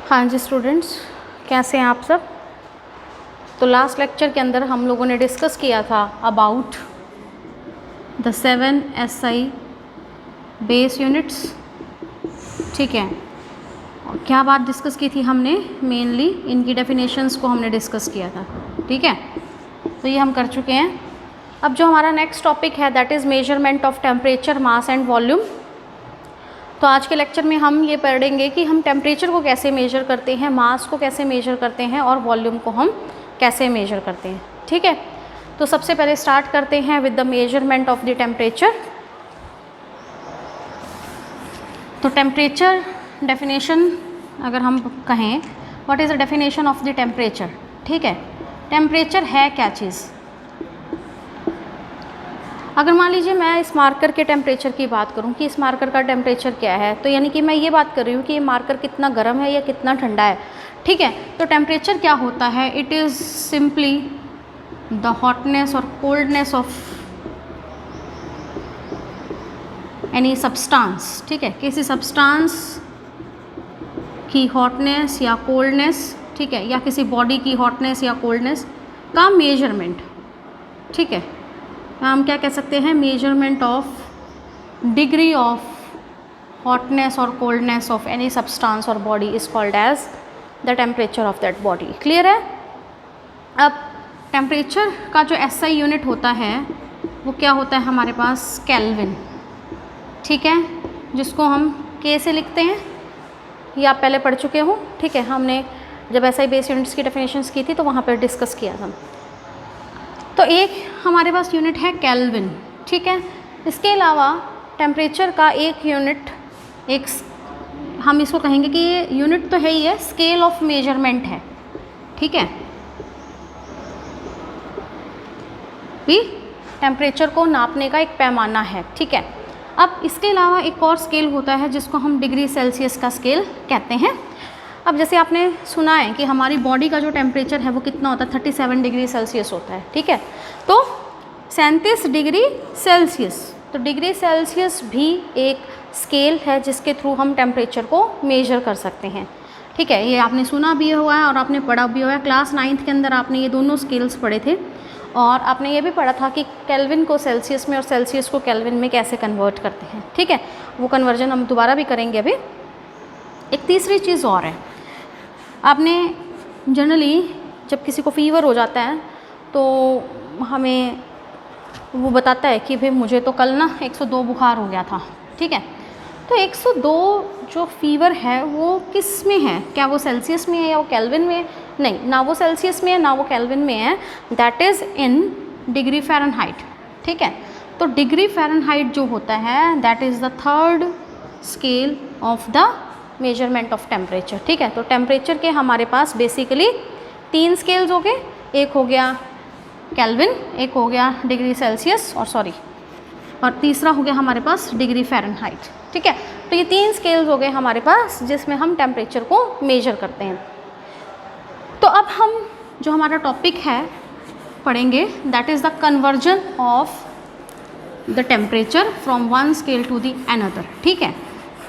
हाँ जी स्टूडेंट्स, कैसे हैं आप सब। तो लास्ट लेक्चर के अंदर हम लोगों ने डिस्कस किया था about the 7 SI base units. ठीक है, और क्या बात डिस्कस की थी हमने, मेनली इनकी डेफिनेशंस को हमने डिस्कस किया था। ठीक है, तो ये हम कर चुके हैं। अब जो हमारा नेक्स्ट टॉपिक है that is measurement of temperature, mass and volume. तो आज के लेक्चर में हम ये पढ़ेंगे कि हम टेम्परेचर को कैसे मेजर करते हैं, मास को कैसे मेजर करते हैं और वॉल्यूम को हम कैसे मेजर करते हैं। ठीक है, तो सबसे पहले स्टार्ट करते हैं with the measurement of the temperature. तो टेम्परेचर डेफिनेशन अगर हम कहें, what is the definition of the temperature. ठीक है, टेम्परेचर है क्या चीज़। अगर मान लीजिए मैं इस मार्कर के टेम्परेचर की बात करूं कि इस मार्कर का टेम्परेचर क्या है, तो यानी कि मैं ये बात कर रही हूँ कि ये मार्कर कितना गर्म है या कितना ठंडा है। ठीक है, तो टेम्परेचर क्या होता है, it is simply the hotness और कोल्डनेस ऑफ एनी सब्सटेंस। ठीक है, किसी सब्सटेंस की हॉटनेस या कोल्डनेस, ठीक है, या किसी बॉडी की हॉटनेस या कोल्डनेस का मेजरमेंट। ठीक है, हम क्या कह सकते हैं, measurement of degree of hotness और कोल्डनेस ऑफ एनी सब्सटेंस और body is called as the temperature of that body. Clear है। अब टेम्परेचर का जो SI यूनिट होता है वो क्या होता है हमारे पास, केल्विन। ठीक है, जिसको हम K से लिखते हैं, ये आप पहले पढ़ चुके हो। ठीक है, हमने जब SI बेस यूनिट्स की डेफिनेशंस की थी तो वहाँ पर डिस्कस किया था। तो एक हमारे पास यूनिट है केल्विन। ठीक है, इसके अलावा टेम्परेचर का एक यूनिट, एक हम इसको कहेंगे कि ये यूनिट तो है ही है, स्केल ऑफ मेजरमेंट है। ठीक है, भी टेम्परेचर को नापने का एक पैमाना है। ठीक है, अब इसके अलावा एक और स्केल होता है जिसको हम डिग्री सेल्सियस का स्केल कहते हैं। अब जैसे आपने सुना है कि हमारी बॉडी का जो टेम्परेचर है वो कितना होता है, 37 डिग्री सेल्सियस होता है। ठीक है, तो 37 डिग्री सेल्सियस, तो डिग्री सेल्सियस भी एक स्केल है जिसके थ्रू हम टेम्परेचर को मेजर कर सकते हैं। ठीक है, ये आपने सुना भी हुआ है और आपने पढ़ा भी हुआ है। क्लास 9th के अंदर आपने ये दोनों स्केल्स पढ़े थे और आपने ये भी पढ़ा था कि केल्विन को सेल्सियस में और सेल्सियस को केल्विन में कैसे कन्वर्ट करते हैं। ठीक है, वो कन्वर्जन हम दोबारा भी करेंगे अभी। एक तीसरी चीज़ और है, आपने जनरली जब किसी को फीवर हो जाता है तो हमें वो बताता है कि भाई मुझे तो कल ना 102 बुखार हो गया था। ठीक है, तो 102 जो फीवर है वो किस में है, क्या वो सेल्सियस में है या वो केल्विन में है? नहीं, ना वो सेल्सियस में है ना वो केल्विन में है, that is in degree Fahrenheit. ठीक है, तो डिग्री फ़ारेनहाइट जो होता है that is the third scale of the measurement of temperature. ठीक है, तो टेम्परेचर के हमारे पास बेसिकली 3 स्केल्स हो गए, एक हो गया केल्विन, एक हो गया डिग्री सेल्सियस और तीसरा हो गया हमारे पास डिग्री फ़ारेनहाइट। ठीक है, तो ये 3 स्केल्स हो गए हमारे पास जिसमें हम टेम्परेचर को मेजर करते हैं। तो अब हम जो हमारा टॉपिक है पढ़ेंगे that is the conversion of the temperature from one scale to the another. ठीक है,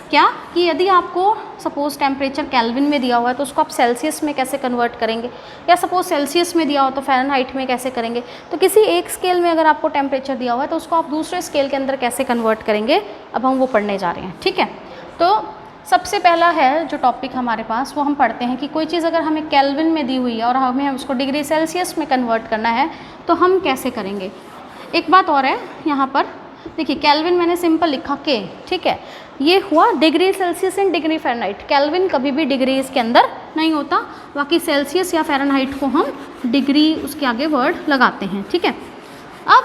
क्या कि यदि आपको सपोज़ टेम्परेचर केल्विन में दिया हुआ है तो उसको आप सेल्सियस में कैसे कन्वर्ट करेंगे, या सपोज़ सेल्सियस में दिया हो तो फ़ारेनहाइट में कैसे करेंगे। तो किसी एक स्केल में अगर आपको टेम्परेचर दिया हुआ है तो उसको आप दूसरे स्केल के अंदर कैसे कन्वर्ट करेंगे, अब हम वो पढ़ने जा रहे हैं। ठीक है, तो सबसे पहला है जो टॉपिक हमारे पास वो हम पढ़ते हैं कि कोई चीज़ अगर हमें केल्विन में दी हुई है और हमें उसको डिग्री सेल्सियस में कन्वर्ट करना है तो हम कैसे करेंगे। एक बात और है यहाँ पर, देखिए केल्विन मैंने सिंपल लिखा के। ठीक है, ये हुआ degree Celsius and degree Fahrenheit. Kelvin कभी भी डिग्री इसके अंदर नहीं होता, बाकी सेल्सियस या फ़ारेनहाइट को हम डिग्री उसके आगे वर्ड लगाते हैं। ठीक है, अब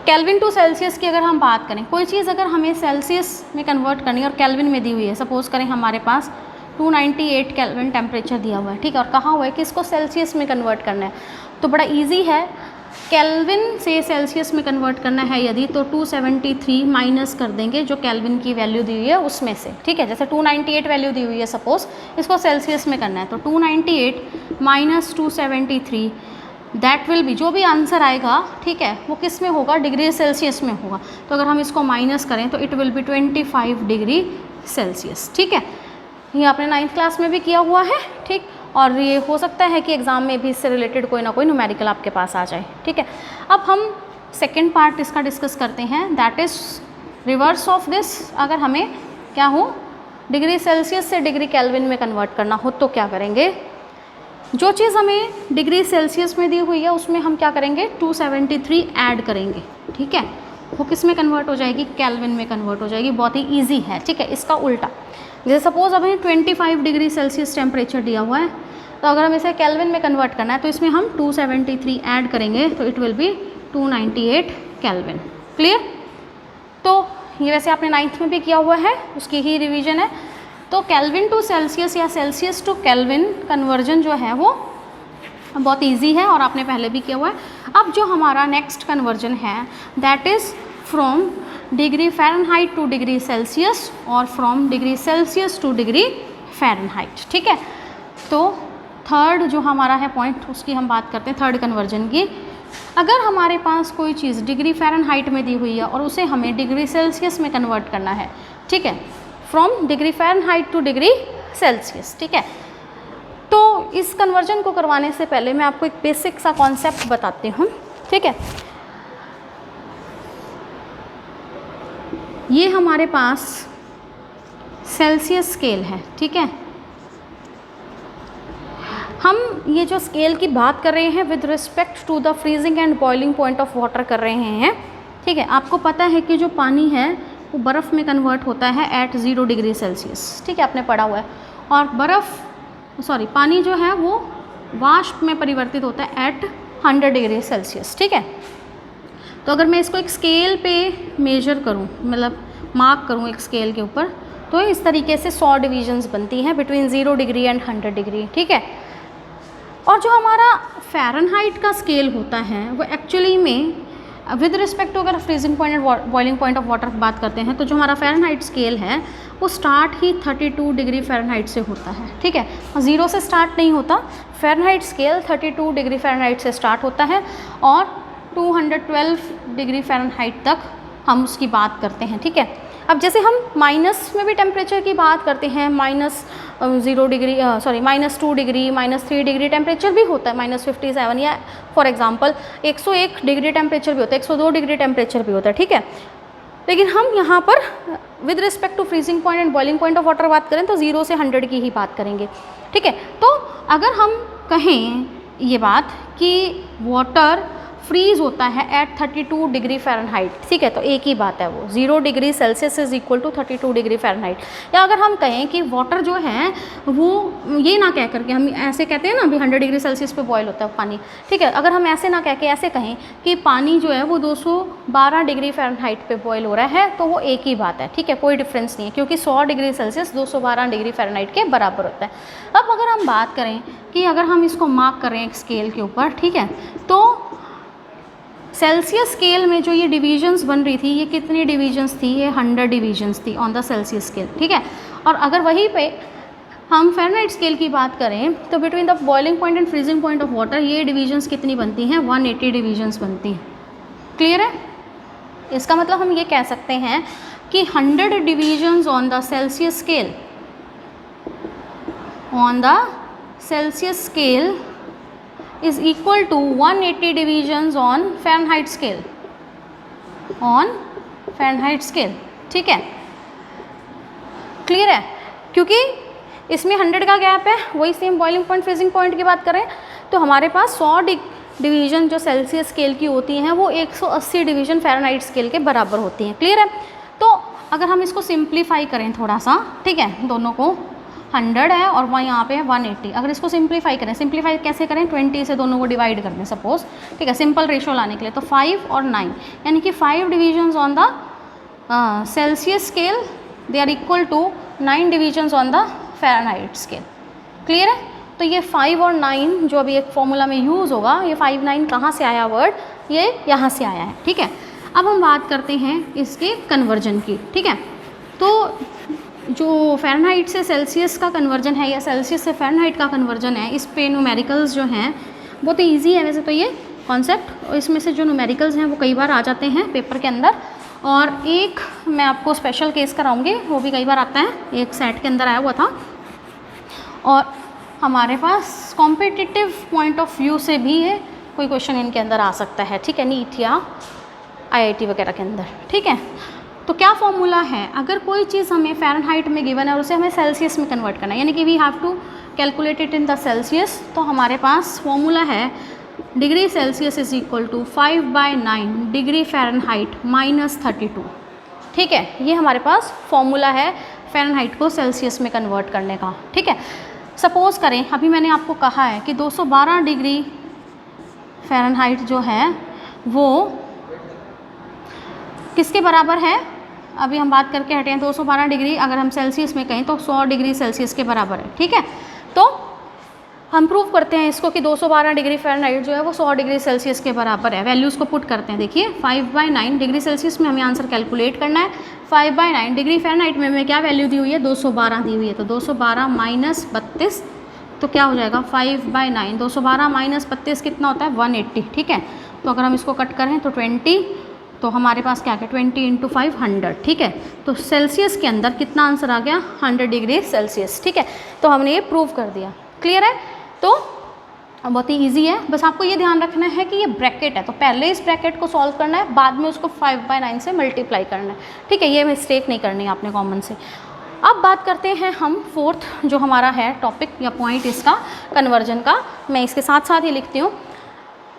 केल्विन टू सेल्सियस की अगर हम बात करें, कोई चीज़ अगर हमें सेल्सियस में कन्वर्ट करनी है और केल्विन में दी हुई है, सपोज़ करें हमारे पास 298 केल्विन टेम्परेचर दिया हुआ है। ठीक है, और कहा हुआ है कि इसको सेल्सियस में कन्वर्ट करना है, तो बड़ा ईजी है। केल्विन से सेल्सियस में कन्वर्ट करना है यदि, तो 273 माइनस कर देंगे जो केल्विन की वैल्यू दी हुई है उसमें से। ठीक है, जैसे 298 वैल्यू दी हुई है, सपोज़ इसको सेल्सियस में करना है तो 298 माइनस 273 दैट विल बी, जो भी आंसर आएगा ठीक है वो किस में होगा, डिग्री सेल्सियस में होगा। तो अगर हम इसको माइनस करें तो it will B 25 degree Celsius. ठीक है, ये आपने 9th क्लास में भी किया हुआ है, ठीक। और ये हो सकता है कि एग्ज़ाम में भी इससे रिलेटेड कोई ना कोई न्यूमेरिकल आपके पास आ जाए, ठीक है। अब हम सेकेंड पार्ट इसका डिस्कस करते हैं, that is reverse of this. अगर हमें क्या हो, डिग्री सेल्सियस से डिग्री केल्विन में कन्वर्ट करना हो तो क्या करेंगे। जो चीज़ हमें डिग्री सेल्सियस में दी हुई है उसमें हम क्या करेंगे, 273 ऐड करेंगे, ठीक है। वो किस में कन्वर्ट हो जाएगी, केल्विन में कन्वर्ट हो जाएगी। बहुत ही ईजी है, ठीक है। इसका उल्टा, जैसे सपोज अभी 25 डिग्री सेल्सियस टेम्परेचर दिया हुआ है, तो अगर हम इसे केल्विन में कन्वर्ट करना है तो इसमें हम 273 ऐड करेंगे, तो it will B 298 kelvin. Clear. तो ये वैसे आपने 9th में भी किया हुआ है, उसकी ही रिवीजन है। तो केल्विन टू सेल्सियस या सेल्सियस टू केल्विन कन्वर्जन जो है वो बहुत इजी है और आपने पहले भी किया हुआ है। अब जो हमारा नेक्स्ट कन्वर्जन है that is from degree Fahrenheit to degree Celsius और from degree Celsius to degree Fahrenheit, ठीक है। तो थर्ड जो हमारा है पॉइंट, उसकी हम बात करते हैं, थर्ड कन्वर्जन की। अगर हमारे पास कोई चीज़ डिग्री फ़ारेनहाइट में दी हुई है और उसे हमें डिग्री सेल्सियस में कन्वर्ट करना है, ठीक है, from degree Fahrenheit to degree Celsius, ठीक है। तो इस कन्वर्जन को करवाने से पहले मैं आपको एक बेसिक सा कॉन्सेप्ट बताती हूँ, ठीक है। ये हमारे पास सेल्सियस स्केल है, ठीक है। हम ये जो स्केल की बात कर रहे हैं with respect to the freezing and boiling point of water कर रहे हैं, ठीक है। आपको पता है कि जो पानी है वो बर्फ़ में कन्वर्ट होता है एट 0 डिग्री सेल्सियस, ठीक है, आपने पढ़ा हुआ है। और पानी जो है वो वाष्प में परिवर्तित होता है एट 100 डिग्री सेल्सियस, ठीक है। तो अगर मैं इसको एक स्केल पे मेजर करूं, मतलब मार्क करूं एक स्केल के ऊपर, तो इस तरीके से 100 डिविजन्स बनती हैं बिटवीन 0 डिग्री एंड 100 डिग्री, ठीक है। और जो हमारा फ़ारेनहाइट का स्केल होता है वो एक्चुअली में विद रिस्पेक्ट टू अगर freezing point and boiling point of water की बात करते हैं, तो जो हमारा फ़ारेनहाइट स्केल है वो स्टार्ट ही 32 डिग्री फ़ारेनहाइट से होता है, ठीक है। 0 से स्टार्ट नहीं होता, फ़ारेनहाइट स्केल 32 डिग्री फ़ारेनहाइट से स्टार्ट होता है और 212 डिग्री फ़ारेनहाइट तक हम उसकी बात करते हैं, ठीक है। अब जैसे हम माइनस में भी टेम्परेचर की बात करते हैं, -2 डिग्री -3 डिग्री टेम्परेचर भी होता है, -57 या फॉर एग्जांपल 101 डिग्री टेम्परेचर भी होता है, 102 डिग्री टेम्परेचर भी होता है, ठीक है। लेकिन हम यहाँ पर with respect to freezing point and boiling point of water बात करें तो 0 से 100 की ही बात करेंगे, ठीक है। तो अगर हम कहें ये बात कि वाटर फ्रीज होता है एट 32 डिग्री फ़ारेनहाइट, ठीक है, तो एक ही बात है वो 0 degree Celsius is equal to 32 degree Fahrenheit. या अगर हम कहें कि वाटर जो है वो ये ना कह करके, हम ऐसे कहते हैं ना अभी 100 डिग्री सेल्सियस पे बॉयल होता है पानी, ठीक है। अगर हम ऐसे ना कह के ऐसे कहें कि पानी जो है वो 212 डिग्री फ़ारेनहाइट पे बॉयल हो रहा है, तो वो एक ही बात है, ठीक है, कोई डिफरेंस नहीं है, क्योंकि 100 डिग्री सेल्सियस 212 डिग्री फ़ारेनहाइट के बराबर होता है। अब अगर हम बात करें कि अगर हम इसको मार्क करें एक स्केल के ऊपर, ठीक है, तो सेल्सियस स्केल में जो ये डिवीजन्स बन रही थी, ये कितनी डिवीजन्स थी, ये 100 डिवीजन्स थी ऑन द सेल्सियस स्केल, ठीक है। और अगर वहीं पे हम फ़ारेनहाइट स्केल की बात करें तो between the boiling point and freezing point of water ये डिवीजन्स कितनी बनती हैं, 180 डिवीजन्स बनती हैं। क्लियर है। इसका मतलब हम ये कह सकते हैं कि 100 divisions on the Celsius scale is equal to 180 divisions on Fahrenheit scale, ठीक है। क्लियर है। क्योंकि इसमें 100 का गैप है, वही same boiling point freezing point की बात करें तो हमारे पास 100 डिवीजन जो सेल्सियस स्केल की होती हैं वो 180 डिवीजन फ़ारेनहाइट स्केल के बराबर होती हैं। क्लियर है। तो अगर हम इसको सिंप्लीफाई करें थोड़ा सा, ठीक है, दोनों को 100 है और वहाँ यहाँ पे है 180। अगर इसको सिंप्लीफाई करें, सिंप्लीफाई कैसे करें, 20 से दोनों को डिवाइड कर दें सपोज, ठीक है, सिंपल रेशो लाने के लिए। तो 5 और 9 यानी कि 5 divisions on the Celsius scale they are equal to 9 divisions on the Fahrenheit scale. Clear है। तो ये 5 और 9 जो अभी एक फॉर्मूला में यूज़ होगा, ये 5 9 कहाँ से आया वर्ड, ये यहाँ से आया है, ठीक है। अब हम बात करते हैं इसके कन्वर्जन की, ठीक है। तो जो फ़ारेनहाइट से सेल्सियस का कन्वर्जन है या सेल्सियस से फ़ारेनहाइट का कन्वर्जन है, इस पे न्यूमेरिकल्स जो हैं बहुत ही ईजी है वैसे तो ये कॉन्सेप्ट, और इसमें से जो न्यूमेरिकल्स हैं वो कई बार आ जाते हैं पेपर के अंदर, और एक मैं आपको स्पेशल केस कराऊंगी, वो भी कई बार आता है, एक सेट के अंदर आया हुआ था, और हमारे पास कॉम्पिटिटिव पॉइंट ऑफ व्यू से भी है, कोई क्वेश्चन इनके अंदर आ सकता है, ठीक है, नीट या IIT वगैरह के अंदर, ठीक है। तो क्या फॉर्मूला है, अगर कोई चीज़ हमें फ़ारेनहाइट में गिवन है और उसे हमें सेल्सियस में कन्वर्ट करना है, यानी कि we have to calculate it in the Celsius, तो हमारे पास फॉर्मूला है degree Celsius is equal to 5/9 degree Fahrenheit -32, ठीक है। ये हमारे पास फॉर्मूला है फ़ारेनहाइट को सेल्सियस में कन्वर्ट करने का, ठीक है। सपोज़ करें, अभी मैंने आपको कहा है कि 212 डिग्री फ़ारेनहाइट जो है वो किसके बराबर है, अभी हम बात करके हटे हैं, 212 डिग्री अगर हम सेल्सियस में कहें तो 100 डिग्री सेल्सियस के बराबर है, ठीक है। तो हम प्रूव करते हैं इसको कि 212 डिग्री फ़ारेनहाइट जो है वो 100 डिग्री सेल्सियस के बराबर है। वैल्यूज़ को पुट करते हैं, देखिए 5/9 डिग्री सेल्सियस में हमें आंसर कैलकुलेट करना है, 5/9 डिग्री फ़ारेनहाइट में हमें क्या वैल्यू दी हुई है, 212 दी हुई है, तो 212 - 32 तो क्या हो जाएगा 5/9, 212 - 32 कितना होता है 180, ठीक है। तो अगर हम इसको कट करें तो 20, तो हमारे पास क्या है 20 × 5 100, ठीक है। तो सेल्सियस के अंदर कितना आंसर आ गया 100 डिग्री सेल्सियस, ठीक है। तो हमने ये प्रूव कर दिया, क्लियर है। तो बहुत ही इजी है, बस आपको ये ध्यान रखना है कि ये ब्रैकेट है, तो पहले इस ब्रैकेट को सॉल्व करना है, बाद में उसको 5/9 से मल्टीप्लाई करना है, ठीक है। ये मिस्टेक नहीं करनी है आपने कॉमन से। अब बात करते हैं हम फोर्थ जो हमारा है टॉपिक या पॉइंट इसका कन्वर्जन का, मैं इसके साथ साथ ही लिखती हूँ।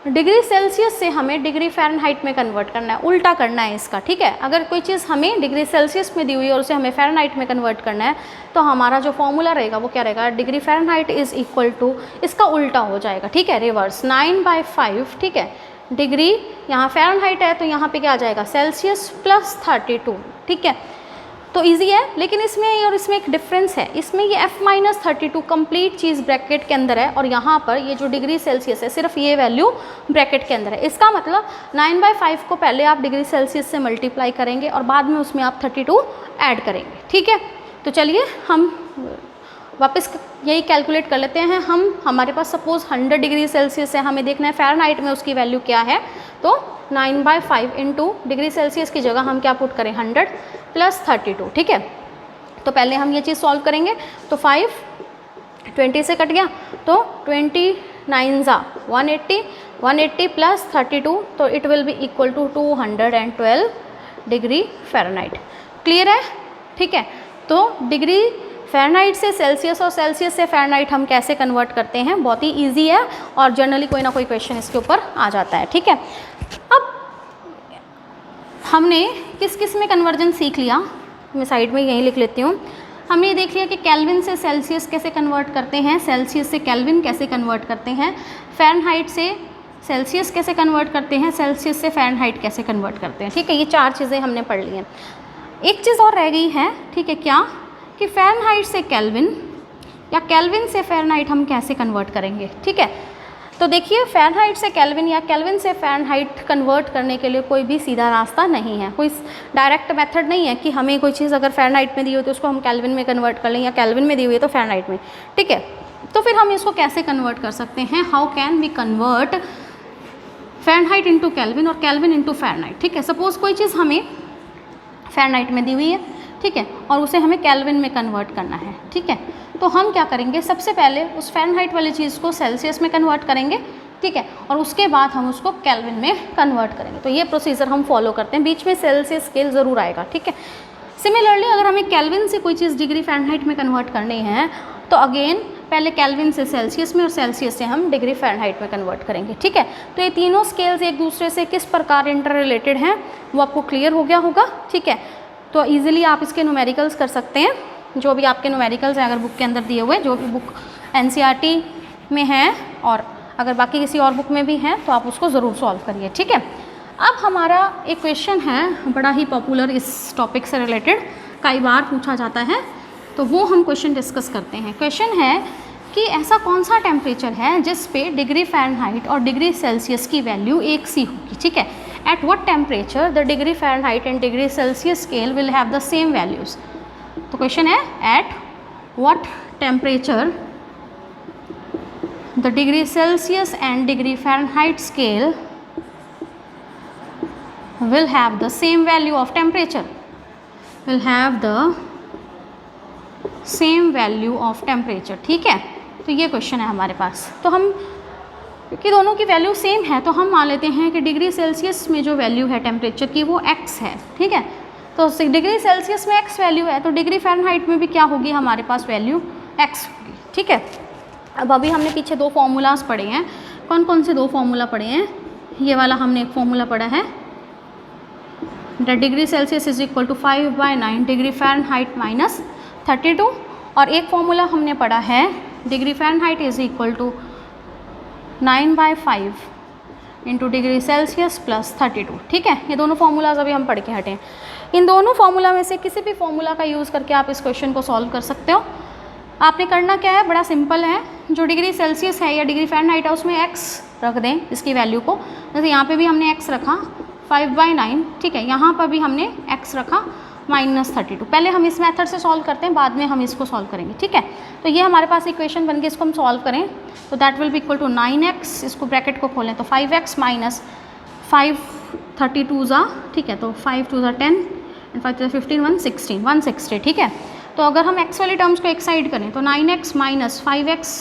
डिग्री सेल्सियस से हमें डिग्री फ़ारेनहाइट में कन्वर्ट करना है, उल्टा करना है इसका, ठीक है। अगर कोई चीज़ हमें डिग्री सेल्सियस में दी हुई है और उसे हमें फ़ारेनहाइट में कन्वर्ट करना है, तो हमारा जो फॉर्मूला रहेगा वो क्या रहेगा, degree Fahrenheit is equal to, इसका उल्टा हो जाएगा, ठीक है, रिवर्स 9/5, ठीक है। डिग्री यहाँ फ़ारेनहाइट है तो यहाँ पे क्या आ जाएगा सेल्सियस प्लस 32, ठीक है। तो इजी है, लेकिन इसमें और इसमें एक डिफरेंस है, इसमें ये F-32 कंप्लीट चीज़ ब्रैकेट के अंदर है और यहाँ पर ये जो डिग्री सेल्सियस है सिर्फ ये वैल्यू ब्रैकेट के अंदर है। इसका मतलब 9/5 को पहले आप डिग्री सेल्सियस से मल्टीप्लाई करेंगे और बाद में उसमें आप 32 ऐड करेंगे, ठीक है। तो चलिए हम वापस यही कैलकुलेट कर लेते हैं हम। हमारे पास सपोज़ 100 डिग्री सेल्सियस है, हमें देखना है फ़ारेनहाइट में उसकी वैल्यू क्या है, तो 9/5 इंटू डिग्री सेल्सियस की जगह हम क्या पुट करें 100 + 32, ठीक है। तो पहले हम ये चीज़ सॉल्व करेंगे, तो 5 20 से कट गया, तो 29 × 180, 180 + 32, तो it will be equal to 212 degree Fahrenheit, clear है, ठीक है। तो डिग्री फ़ारेनहाइट से सेल्सियस और सेल्सियस से फ़ारेनहाइट हम कैसे कन्वर्ट करते हैं, बहुत ही ईजी है और जनरली कोई ना कोई क्वेश्चन इसके ऊपर आ जाता है, ठीक है। अब हमने किस किस में कन्वर्जन सीख लिया, मैं साइड में यहीं लिख लेती हूँ। हमने ये देख लिया कि केल्विन से सेल्सियस कैसे कन्वर्ट करते हैं, सेल्सियस से केल्विन कैसे कन्वर्ट करते हैं, फ़ारेनहाइट से सेल्सियस कैसे कन्वर्ट करते हैं, सेल्सियस से फ़ारेनहाइट कैसे कन्वर्ट करते हैं, ठीक है। ये 4 चीज़ें हमने पढ़ ली हैं। एक चीज़ और रह गई है, ठीक है, क्या कि फ़ारेनहाइट से केल्विन या केल्विन से फ़ारेनहाइट हम कैसे कन्वर्ट करेंगे, ठीक है। तो देखिए फ़ारेनहाइट से केल्विन या केल्विन से फ़ारेनहाइट कन्वर्ट करने के लिए कोई भी सीधा रास्ता नहीं है, कोई डायरेक्ट मेथड नहीं है कि हमें कोई चीज़ अगर फ़ारेनहाइट में दी हो तो उसको हम केल्विन में कन्वर्ट कर लें या केल्विन में दी हुई है तो फ़ारेनहाइट में, ठीक है। तो फिर हम इसको कैसे कन्वर्ट कर सकते हैं, how can we convert Fahrenheit into Kelvin और केल्विन इंटू फ़ारेनहाइट, ठीक है। सपोज़ कोई चीज़ हमें फ़ारेनहाइट में दी हुई है, ठीक है, और उसे हमें केल्विन में कन्वर्ट करना है, ठीक है। तो हम क्या करेंगे, सबसे पहले उस फ़ारेनहाइट वाली चीज़ को सेल्सियस में कन्वर्ट करेंगे, ठीक है, और उसके बाद हम उसको केल्विन में कन्वर्ट करेंगे। तो ये प्रोसीजर हम फॉलो करते हैं, बीच में सेल्सियस स्केल ज़रूर आएगा, ठीक है। सिमिलरली अगर हमें केल्विन से कोई चीज़ डिग्री फ़ारेनहाइट में कन्वर्ट करनी है तो अगेन पहले केल्विन से सेल्सियस में और सेल्सियस से हम डिग्री फ़ारेनहाइट में कन्वर्ट करेंगे, ठीक है। तो ये तीनों स्केल्स एक दूसरे से किस प्रकार इंटर रिलेटेड हैं वो आपको क्लियर हो गया होगा, ठीक है। तो ईजिली आप इसके न्यूमेरिकल्स कर सकते हैं, जो भी आपके न्यूमेरिकल्स हैं अगर बुक के अंदर दिए हुए, जो भी बुक NCERT में हैं और अगर बाकी किसी और बुक में भी हैं तो आप उसको ज़रूर सॉल्व करिए, ठीक है। अब हमारा एक क्वेश्चन है बड़ा ही पॉपुलर इस टॉपिक से रिलेटेड, कई बार पूछा जाता है, तो वो हम क्वेश्चन डिस्कस करते हैं। क्वेश्चन है कि ऐसा कौन सा टेम्परेचर है जिस पे डिग्री फ़ारेनहाइट और डिग्री सेल्सियस की वैल्यू एक सी होगी, ठीक है। At what temperature the degree Fahrenheit and degree Celsius scale will have the same values. तो क्वेश्चन है at what temperature the degree Celsius and degree Fahrenheit scale will have the same value of temperature, will have the same value of temperature. ठीक है, तो ये question है हमारे पास। तो हम क्योंकि दोनों की वैल्यू सेम है तो हम मान लेते हैं कि डिग्री सेल्सियस में जो वैल्यू है टेम्परेचर की वो x है। ठीक है, तो डिग्री सेल्सियस में x वैल्यू है तो डिग्री फ़ारेनहाइट में भी क्या होगी हमारे पास वैल्यू x होगी। ठीक है, अब अभी हमने पीछे दो फॉर्मूलाज पढ़े हैं। कौन कौन से दो फॉर्मूला पढ़े हैं? ये वाला हमने एक फॉर्मूला पढ़ा है, that degree Celsius is equal to 5/9 degree Fahrenheit minus 32, और एक फॉर्मूला हमने पढ़ा है degree Fahrenheit is equal to 9/5 into degree Celsius plus 32। ठीक है, ये दोनों फार्मूलाज अभी हम पढ़ के हटे हैं। इन दोनों फार्मूला में से किसी भी फार्मूला का यूज़ करके आप इस क्वेश्चन को सॉल्व कर सकते हो। आपने करना क्या है, बड़ा सिंपल है, जो डिग्री सेल्सियस है या डिग्री फ़ारेनहाइट है उसमें x रख दें इसकी वैल्यू को। जैसे यहाँ पे भी हमने x रखा 5/9, ठीक है, यहाँ पर भी हमने x रखा -32। पहले हम इस मेथड से सॉल्व करते हैं, बाद में हम इसको सॉल्व करेंगे। ठीक है, तो ये हमारे पास इक्वेशन बन गई, इसको हम सॉल्व करें तो that will be equal to 9x, इसको ब्रैकेट को खोलें तो 5x माइनस 5 32 ज़ा, ठीक है, तो 5 2 ज़ा 10 एंड 5 2 ज़ा 15 160। ठीक है, तो अगर हम x वाली टर्म्स को एक साइड करें तो 9x minus 5x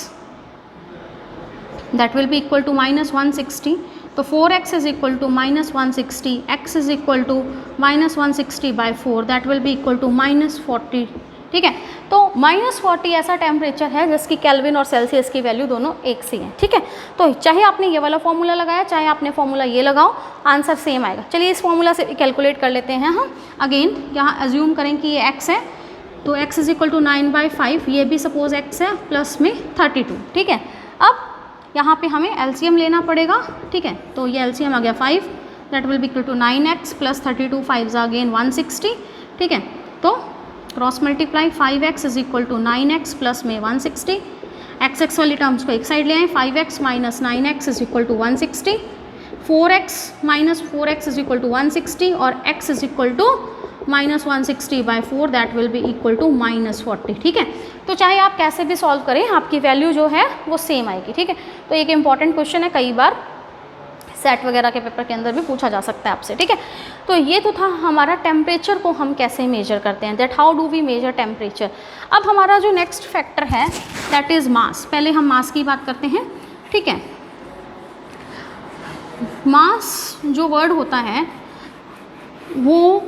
that will be equal to -160, तो 4x is equal to -160, x is equal to -160/4 that will be equal to -40। ठीक है, तो -40 ऐसा टेम्परेचर है जिसकी केल्विन और सेल्सियस की वैल्यू दोनों एक सी है। ठीक है, तो चाहे आपने ये वाला फॉर्मूला लगाया चाहे आपने फॉर्मूला ये लगाओ, आंसर सेम आएगा। चलिए इस फॉर्मूला से कैलकुलेट कर लेते हैं हम। अगेन यहाँ एज्यूम करें कि ये x है, तो x इज इक्वल टू 9/5, ये भी सपोज x है, प्लस में 32। ठीक है, अब यहाँ पे हमें एलसीएम लेना पड़ेगा। ठीक है, तो ये एलसीएम आ गया 5, that will be equal to 9x plus 32, 5 again 160। ठीक है, तो cross multiply 5x is equal to 9x plus में 160, x वाली टर्म्स को एक साइड ले आए, 5x minus 9x is equal to 160, 4x minus 4x is equal to 160 और x is equal to -160/4 that will be equal to -40। ठीक है, तो चाहे आप कैसे भी सॉल्व करें आपकी वैल्यू जो है वो सेम आएगी। ठीक है, तो एक इंपॉर्टेंट क्वेश्चन है, कई बार सेट वगैरह के पेपर के अंदर भी पूछा जा सकता है आपसे। ठीक है, तो ये तो था हमारा टेम्परेचर को हम कैसे मेजर करते हैं, that how do we measure temperature. अब हमारा जो नेक्स्ट फैक्टर है दैट इज़ मास। पहले हम मास की बात करते हैं। ठीक है, मास जो वर्ड होता है वो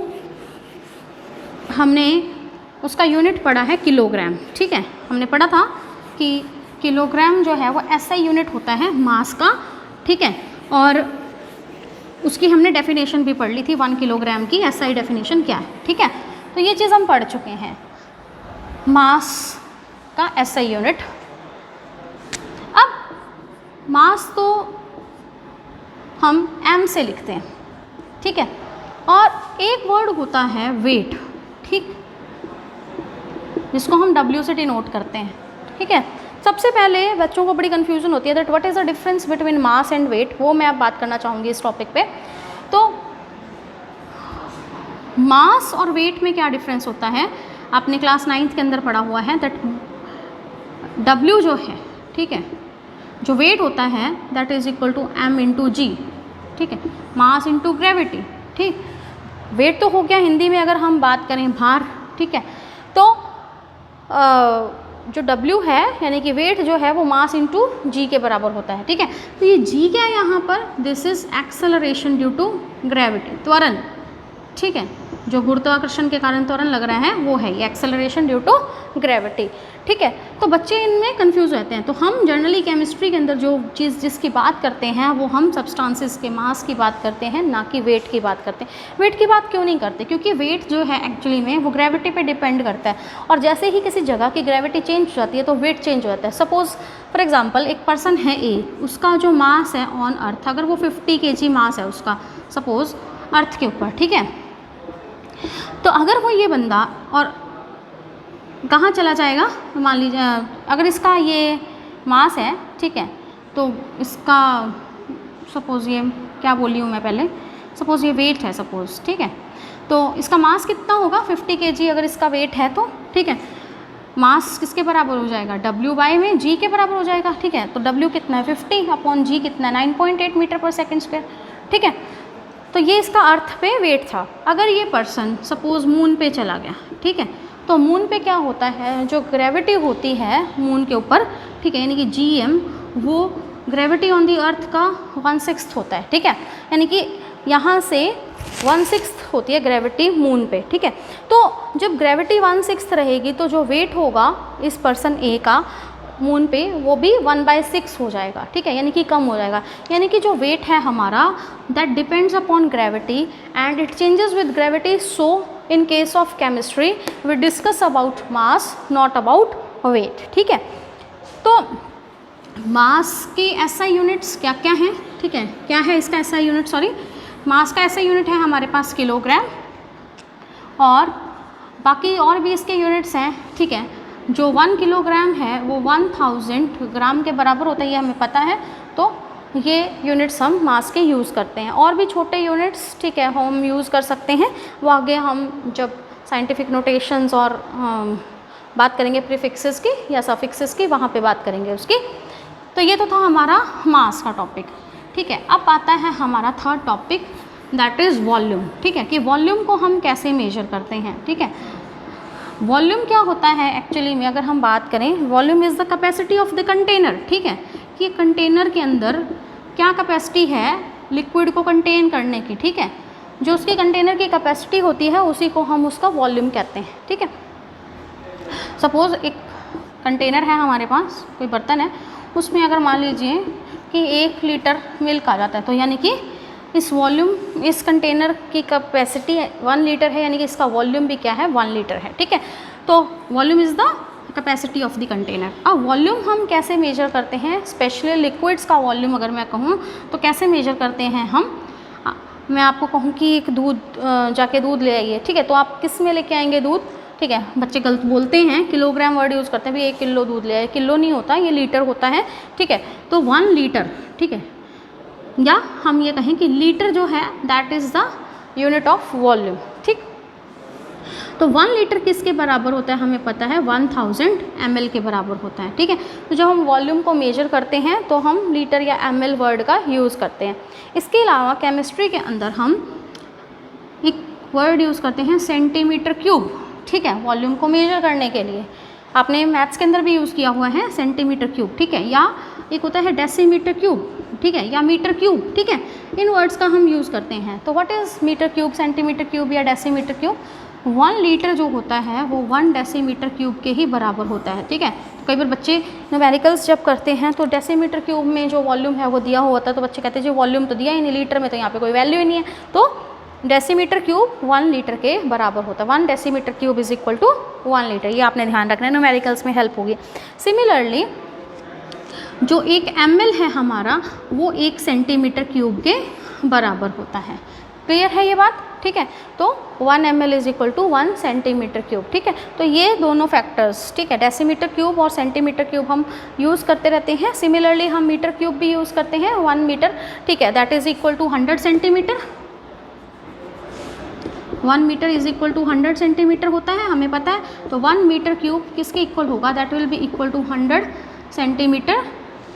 हमने उसका यूनिट पढ़ा है किलोग्राम। ठीक है, हमने पढ़ा था कि किलोग्राम जो है वो ऐसा यूनिट होता है मास का। ठीक है, और उसकी हमने डेफिनेशन भी पढ़ ली थी, 1 किलोग्राम की एसआई डेफिनेशन क्या है। ठीक है, तो ये चीज़ हम पढ़ चुके हैं, मास का एसआई यूनिट। अब मास तो हम एम से लिखते हैं। ठीक है, और एक वर्ड होता है वेट, ठीक, जिसको हम W से डिनोट करते हैं। ठीक है, सबसे पहले बच्चों को बड़ी कन्फ्यूजन होती है that what is the difference between mass and weight, वो मैं अब बात करना चाहूँगी इस टॉपिक पे। तो मास और वेट में क्या डिफरेंस होता है, आपने क्लास 9th के अंदर पढ़ा हुआ है दैट W जो है, ठीक है, जो वेट होता है that is equal to m into G. ठीक है, मास इंटू ग्रेविटी। ठीक, वेट तो हो गया हिंदी में अगर हम बात करें भार। ठीक है, तो जो W है यानी कि वेट जो है वो मास इंटू जी के बराबर होता है। ठीक है, तो ये जी क्या है यहाँ पर, this is acceleration due to gravity, त्वरण। ठीक है, जो गुरुत्वाकर्षण के कारण त्वरण लग रहा है वो है ये एक्सेलरेशन ड्यू टू ग्रेविटी। ठीक है, तो बच्चे इनमें कंफ्यूज रहते हैं। तो हम जनरली केमिस्ट्री के अंदर जो चीज़ जिसकी बात करते हैं वो हम सब्सटेंसेस के मास की बात करते हैं, ना कि वेट की बात करते हैं। वेट की बात क्यों नहीं करते, क्योंकि वेट जो है एक्चुअली में वो ग्रेविटी पे डिपेंड करता है, और जैसे ही किसी जगह की ग्रेविटी चेंज हो जाती है तो वेट चेंज हो जाता है। सपोज़ फॉर एग्जाम्पल एक पर्सन है ए, उसका जो मास है ऑन अर्थ, अगर वो 50 kg मास है उसका सपोज़ अर्थ के ऊपर। ठीक है, तो अगर वो ये बंदा और कहाँ चला जाएगा, मान लीजिए अगर इसका ये मास है, ठीक है, तो इसका सपोज़ ये क्या बोली हूँ मैं पहले, सपोज़ ये वेट है सपोज़। ठीक है, तो इसका मास कितना होगा 50 kg अगर इसका वेट है तो। ठीक है, मास किसके बराबर हो जाएगा, W में जी के बराबर हो जाएगा। ठीक है, तो W कितना है 50 अपॉन जी कितना है 9.8 मीटर पर सेकेंड स्क्वायर। ठीक है, तो ये इसका अर्थ पे वेट था। अगर ये पर्सन सपोज़ मून पे चला गया, ठीक है, तो मून पे क्या होता है, जो ग्रेविटी होती है मून के ऊपर, ठीक है, यानी कि GM, वो ग्रेविटी ऑन दी अर्थ का 1/6 होता है, ठीक है, यानी कि यहाँ से 1/6 होती है ग्रेविटी मून पे, ठीक है। तो जब ग्रेविटी 1/6 रहेगी तो जो वेट होगा इस पर्सन ए का मून पे वो भी 1/6 हो जाएगा, ठीक है, यानी कि कम हो जाएगा। यानी कि जो वेट है हमारा that depends upon gravity and it changes with gravity. So in case of chemistry we discuss about mass not about weight, ठीक है। तो मास की SI यूनिट्स क्या क्या हैं, ठीक है, क्या है इसका SI यूनिट, सॉरी, मास का SI यूनिट है हमारे पास किलोग्राम, और बाकी और भी इसके यूनिट्स हैं, ठीक है। जो 1 किलोग्राम है वो 1000 ग्राम के बराबर होता है, ये हमें पता है। तो ये यूनिट्स हम मास के यूज़ करते हैं। और भी छोटे यूनिट्स, ठीक है, हम यूज़ कर सकते हैं, वो आगे हम जब साइंटिफिक नोटेशंस और बात करेंगे प्रीफिक्सेस की या सफिक्सेस की, वहाँ पे बात करेंगे उसकी। तो ये तो था हमारा मास का टॉपिक, ठीक है। अब आता है हमारा third topic, that is volume, ठीक है, कि वॉल्यूम को हम कैसे मेजर करते हैं, ठीक है। वॉल्यूम क्या होता है एक्चुअली में, अगर हम बात करें, volume is the capacity of the container, ठीक है, कि कंटेनर के अंदर क्या कैपेसिटी है लिक्विड को कंटेन करने की, ठीक है। जो उसके कंटेनर की कैपेसिटी होती है उसी को हम उसका वॉल्यूम कहते हैं, ठीक है। सपोज़ एक कंटेनर है हमारे पास, कोई बर्तन है, उसमें अगर मान लीजिए कि 1 लीटर मिल्क आ जाता है, तो यानी कि इस वॉल्यूम, इस कंटेनर की कैपेसिटी 1 लीटर है, यानी कि इसका वॉल्यूम भी क्या है, 1 लीटर है, ठीक है। तो volume is the capacity of the container. अब वॉल्यूम हम कैसे मेजर करते हैं, स्पेशली लिक्विड्स का वॉल्यूम अगर मैं कहूँ तो कैसे मेजर करते हैं हम। मैं आपको कहूँ कि एक दूध, जाके दूध ले आइए, ठीक है, तो आप किस में लेके आएंगे दूध, ठीक है। बच्चे गलत बोलते हैं, किलोग्राम वर्ड यूज़ करते हैं, भी 1 किलो दूध ले आए, किलो नहीं होता, ये लीटर होता है, ठीक है। तो 1 लीटर, ठीक है, या हम ये कहें कि लीटर जो है that is the unit of volume, ठीक। तो 1 लीटर किसके बराबर होता है, हमें पता है 1000 ml के बराबर होता है, ठीक है। तो जब हम वॉल्यूम को मेजर करते हैं तो हम लीटर या ml वर्ड का यूज़ करते हैं। इसके अलावा केमिस्ट्री के अंदर हम एक वर्ड यूज़ करते हैं सेंटीमीटर क्यूब, ठीक है, वॉल्यूम को मेजर करने के लिए। आपने मैथ्स के अंदर भी यूज़ किया हुआ है सेंटीमीटर क्यूब, ठीक है, या एक होता है डेसीमीटर क्यूब, ठीक है, या मीटर क्यूब, ठीक है। इन वर्ड्स का हम यूज़ करते हैं। तो what is metre cube, centimetre cube या डेसीमीटर क्यूब। 1 लीटर जो होता है वो 1 डेसीमीटर क्यूब के ही बराबर होता है, ठीक है। तो कई बार बच्चे न्यूमेरिकल्स जब करते हैं तो डेसीमीटर क्यूब में जो वॉल्यूम है वो दिया हुआ होता है, तो बच्चे कहते हैं जी वॉल्यूम तो दिया ही नहीं, लीटर में तो यहाँ पे कोई वैल्यू ही नहीं है। तो डेसीमीटर क्यूब 1 लीटर के बराबर होता है। 1 decimetre cube is equal to 1 litre, ये आपने ध्यान रखना है, न्यूमेरिकल्स में हेल्प होगी। सिमिलरली जो 1 ml है हमारा वो 1 सेंटीमीटर क्यूब के बराबर होता है। क्लियर है ये बात, ठीक है। तो 1 ml is equal to 1 centimetre cube, ठीक है। तो ये दोनों फैक्टर्स, ठीक है, डेसीमीटर क्यूब और सेंटीमीटर क्यूब हम यूज़ करते रहते हैं। सिमिलरली हम मीटर क्यूब भी यूज़ करते हैं, 1 मीटर, ठीक है, that is equal to 100 centimetre. 1 metre is equal to 100 centimetre होता है, हमें पता है। तो 1 मीटर क्यूब किसके इक्वल होगा, that will be equal to 100 centimetre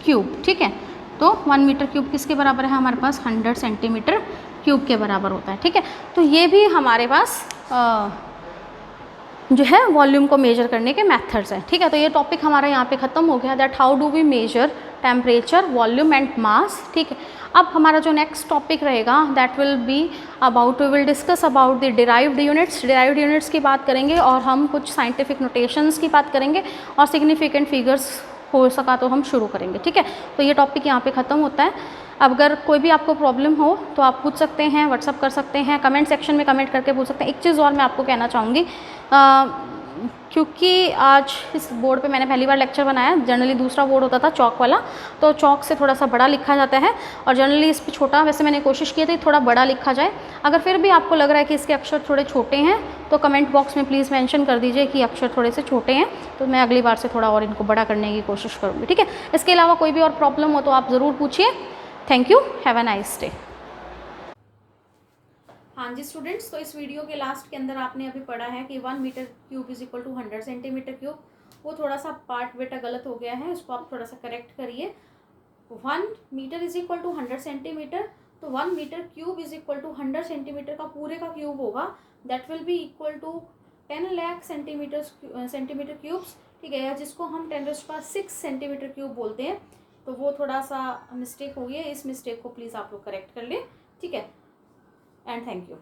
cube, ठीक है। तो 1 मीटर क्यूब किसके बराबर है हमारे पास, 100 सेंटीमीटर क्यूब के बराबर होता है, ठीक है। तो ये भी हमारे पास जो है वॉल्यूम को मेजर करने के मेथड्स हैं, ठीक है। तो ये टॉपिक हमारा यहाँ पे ख़त्म हो गया, that how do we measure temperature, volume and mass, ठीक है। अब हमारा जो नेक्स्ट टॉपिक रहेगा that will be about, we will discuss about the derived units. Derived units की बात करेंगे और हम कुछ साइंटिफिक नोटेशंस की बात करेंगे और सिग्निफिकेंट फिगर्स हो सका तो हम शुरू करेंगे, ठीक है। तो ये टॉपिक यहाँ पे ख़त्म होता है। अब अगर कोई भी आपको प्रॉब्लम हो तो आप पूछ सकते हैं, व्हाट्सअप कर सकते हैं, कमेंट सेक्शन में कमेंट करके पूछ सकते हैं। एक चीज़ और मैं आपको कहना चाहूँगी, क्योंकि आज इस बोर्ड पे मैंने पहली बार लेक्चर बनाया, जनरली दूसरा बोर्ड होता था चौक वाला, तो चौक से थोड़ा सा बड़ा लिखा जाता है और जनरली इस पर छोटा, वैसे मैंने कोशिश की थी थोड़ा बड़ा लिखा जाए। अगर फिर भी आपको लग रहा है कि इसके अक्षर थोड़े छोटे हैं तो कमेंट बॉक्स में प्लीज़ मेंशन कर दीजिए कि अक्षर थोड़े से छोटे हैं, तो मैं अगली बार से थोड़ा और इनको बड़ा करने की कोशिश करूँगी, ठीक है। इसके अलावा कोई भी और प्रॉब्लम हो तो आप ज़रूर पूछिए। Thank you, have a nice day. हाँ जी स्टूडेंट्स, तो इस वीडियो के लास्ट के अंदर आपने अभी पढ़ा है कि 1 metre cube is equal to 100 centimetre cube. वो थोड़ा सा पार्ट बेटा गलत हो गया है, उसको आप थोड़ा सा करेक्ट करिए। 1 metre is equal to 100 centimetre, तो 1 metre cube is equal to 100 centimetre का पूरे का क्यूब होगा, that will be equal to 10 lakh centimetre cubes, ठीक है, या जिसको हम 10⁶ सेंटीमीटर क्यूब बोलते हैं। तो वो थोड़ा सा मिस्टेक हो गई है, इस मिस्टेक को प्लीज़ आप लोग करेक्ट कर लें, ठीक है। And thank you.